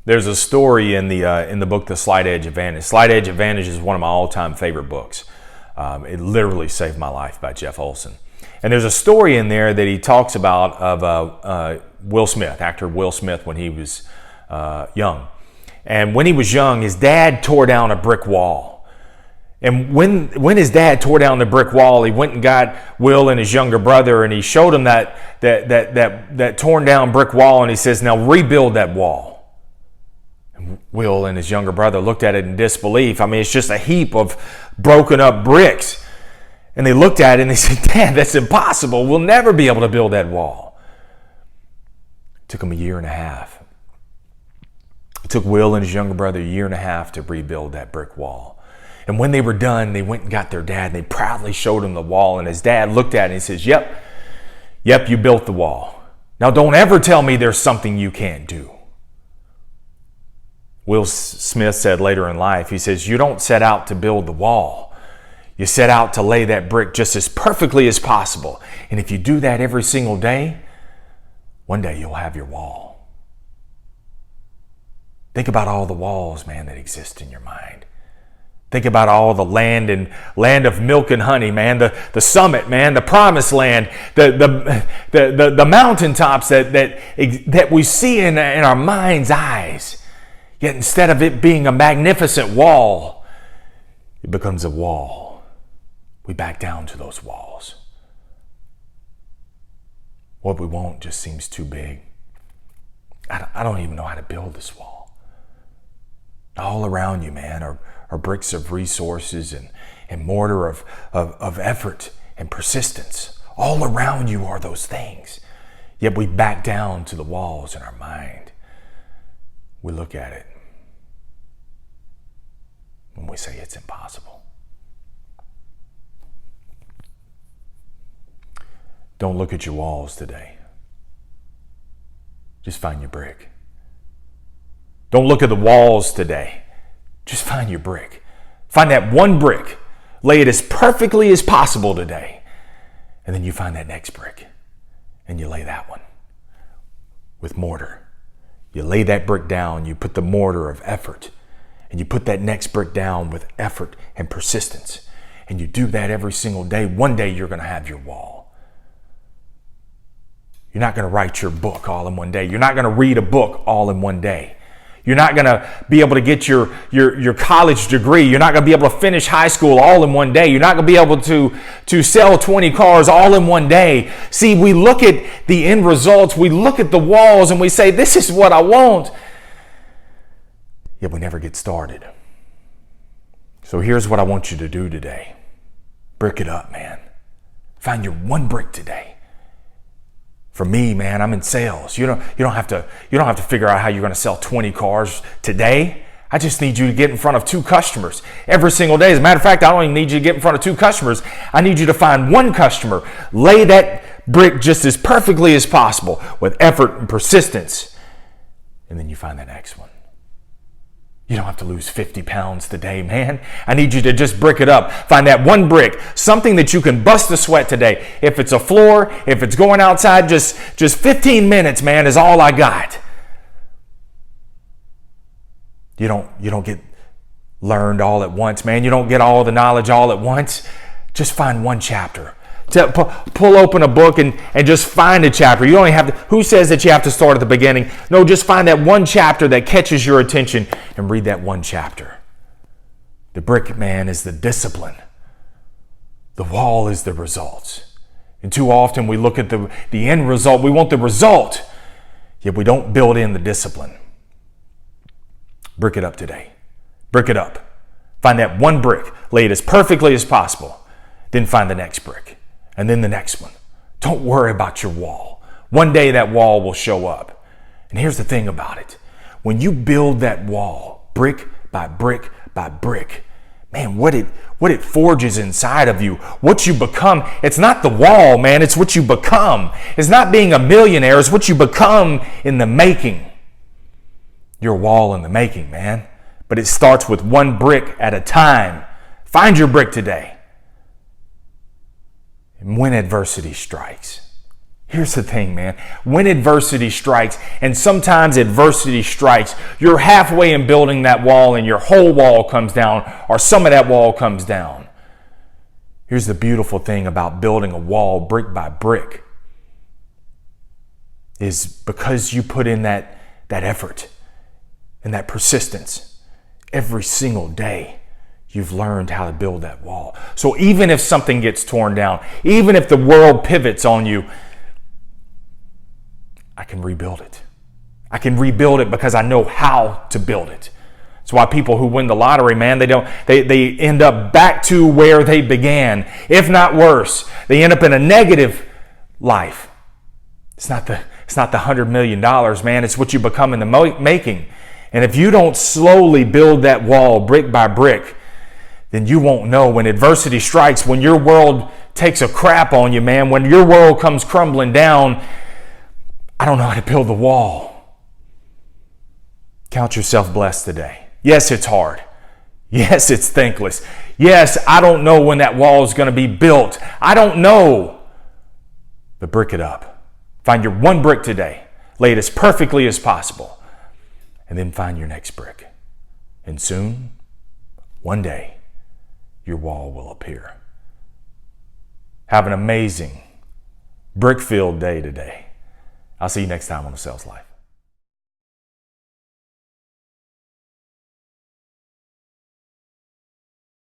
There's a story in the book, The Slight Edge Advantage. Slight Edge Advantage is one of my all-time favorite books. It literally saved my life by Jeff Olson. And there's a story in there that he talks about of Will Smith, actor Will Smith, when he was young. And when he was young, his dad tore down a brick wall. And when his dad tore down the brick wall, he went and got Will and his younger brother, and he showed him that torn down brick wall, and he says, "Now rebuild that wall." And Will and his younger brother looked at it in disbelief. I mean, it's just a heap of broken up bricks. And they looked at it and they said, "Dad, that's impossible. We'll never be able to build that wall." It took him a year and a half. It took Will and his younger brother a year and a half to rebuild that brick wall. And when they were done, they went and got their dad, and they proudly showed him the wall. And his dad looked at it and he says, Yep, you built the wall. Now don't ever tell me there's something you can't do." Will Smith said later in life, he says, "You don't set out to build the wall. You set out to lay that brick just as perfectly as possible. And if you do that every single day, one day you'll have your wall." Think about all the walls, man, that exist in your mind. Think about all the land of milk and honey, man. The summit, man. The promised land. The mountaintops that we see in our mind's eyes. Yet instead of it being a magnificent wall, it becomes a wall. We back down to those walls. What we want just seems too big. I don't even know how to build this wall. All around you, man, are bricks of resources and mortar of effort and persistence. All around you are those things. Yet we back down to the walls in our mind. We look at it when we say it's impossible. Don't look at your walls today. Just find your brick. Don't look at the walls today. Just find your brick. Find that one brick. Lay it as perfectly as possible today. And then you find that next brick. And you lay that one with mortar. You lay that brick down. You put the mortar of effort. And you put that next brick down with effort and persistence. And you do that every single day. One day you're going to have your wall. You're not going to write your book all in one day. You're not going to read a book all in one day. You're not going to be able to get your college degree. You're not going to be able to finish high school all in one day. You're not going to be able to sell 20 cars all in one day. See, we look at the end results. We look at the walls and we say, this is what I want. Yet we never get started. So here's what I want you to do today. Brick it up, man. Find your one brick today. For me, man, I'm in sales. You don't have to figure out how you're going to sell 20 cars today. I just need you to get in front of 2 customers every single day. As a matter of fact, I don't even need you to get in front of 2 customers. I need you to find one customer. Lay that brick just as perfectly as possible with effort and persistence. And then you find the next one. You don't have to lose 50 pounds today, man. I need you to just brick it up. Find that one brick, something that you can bust a sweat today. If it's a floor, if it's going outside, just 15 minutes, man, is all I got. You don't get learned all at once, man. You don't get all the knowledge all at once. Just find one chapter. Pull open a book and just find a chapter. You only have to, who says that you have to start at the beginning? No, just find that one chapter that catches your attention and read that one chapter. The brick, man, is the discipline. The wall is the results. And too often we look at the end result. We want the result, yet we don't build in the discipline. Brick it up today. Brick it up. Find that one brick. Lay it as perfectly as possible. Then find the next brick. And then the next one. Don't worry about your wall. One day that wall will show up. And here's the thing about it. When you build that wall, brick by brick by brick, man, what it forges inside of you, what you become. It's not the wall, man. It's what you become. It's not being a millionaire. It's what you become in the making. You're a wall in the making, man. But it starts with one brick at a time. Find your brick today. And when adversity strikes, Here's the thing, man. When adversity strikes, and sometimes adversity strikes, you're halfway in building that wall and your whole wall comes down, or some of that wall comes down. Here's the beautiful thing about building a wall brick by brick, is because you put in that effort and that persistence every single day, you've learned how to build that wall. So even if something gets torn down, even if the world pivots on you, I can rebuild it. I can rebuild it because I know how to build it. That's why people who win the lottery, man, they end up back to where they began, if not worse. They end up in a negative life. It's not the $100 million, man. It's what you become in the making. And if you don't slowly build that wall brick by brick, then you won't know when adversity strikes, when your world takes a crap on you, man, when your world comes crumbling down. I don't know how to build the wall. Count yourself blessed today. Yes, it's hard. Yes, it's thankless. Yes, I don't know when that wall is going to be built. I don't know. But brick it up. Find your one brick today. Lay it as perfectly as possible. And then find your next brick. And soon, one day, your wall will appear. Have an amazing brick-filled day today. I'll see you next time on The Sales Life.